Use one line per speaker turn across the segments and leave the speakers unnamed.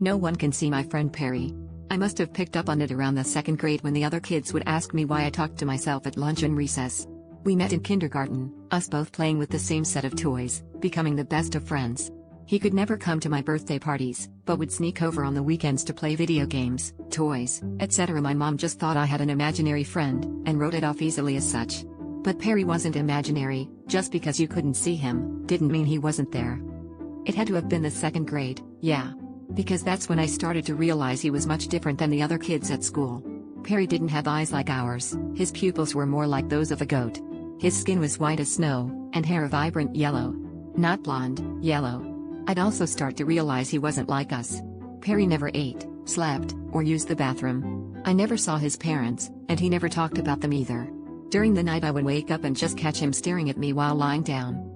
No one can see my friend Parry. I must have picked up on it around the second grade when the other kids would ask me why I talked to myself at lunch and recess. We met in kindergarten, us both playing with the same set of toys, becoming the best of friends. He could never come to my birthday parties, but would sneak over on the weekends to play video games, toys, etc. My mom just thought I had an imaginary friend, and wrote it off easily as such. But Parry wasn't imaginary. Just because you couldn't see him, didn't mean he wasn't there. It had to have been the second grade, yeah. Because that's when I started to realize he was much different than the other kids at school. Parry didn't have eyes like ours, his pupils were more like those of a goat. His skin was white as snow, and hair a vibrant yellow. Not blonde, yellow. I'd also start to realize he wasn't like us. Parry never ate, slept, or used the bathroom. I never saw his parents, and he never talked about them either. During the night I would wake up and just catch him staring at me while lying down.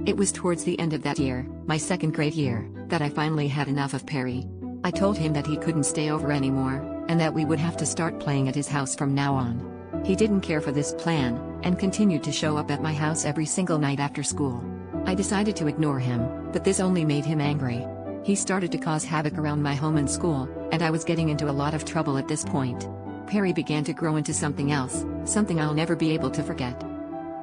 It was towards the end of that year, my second grade year, that I finally had enough of Parry. I told him that he couldn't stay over anymore, and that we would have to start playing at his house from now on. He didn't care for this plan, and continued to show up at my house every single night after school. I decided to ignore him, but this only made him angry. He started to cause havoc around my home and school, and I was getting into a lot of trouble at this point. Parry began to grow into something else, something I'll never be able to forget.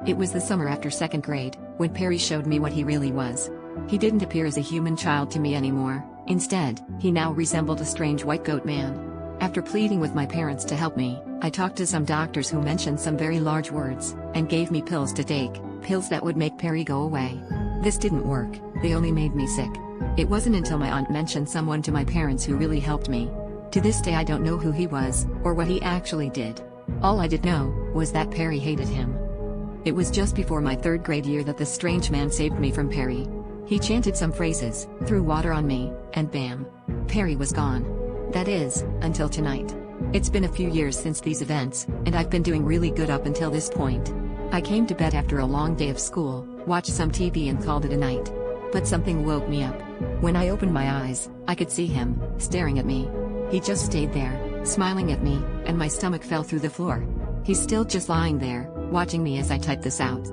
It was the summer after second grade, when Parry showed me what he really was. He didn't appear as a human child to me anymore. Instead, he now resembled a strange white goat man. After pleading with my parents to help me, I talked to some doctors who mentioned some very large words, and gave me pills to take, pills that would make Parry go away. This didn't work, they only made me sick. It wasn't until my aunt mentioned someone to my parents who really helped me. To this day I don't know who he was, or what he actually did. All I did know, was that Parry hated him. It was just before my third grade year that the strange man saved me from Parry. He chanted some phrases, threw water on me, and bam! Parry was gone. That is, until tonight. It's been a few years since these events, and I've been doing really good up until this point. I came to bed after a long day of school, watched some TV and called it a night. But something woke me up. When I opened my eyes, I could see him, staring at me. He just stayed there, smiling at me, and my stomach fell through the floor. He's still just lying there, watching me as I type this out.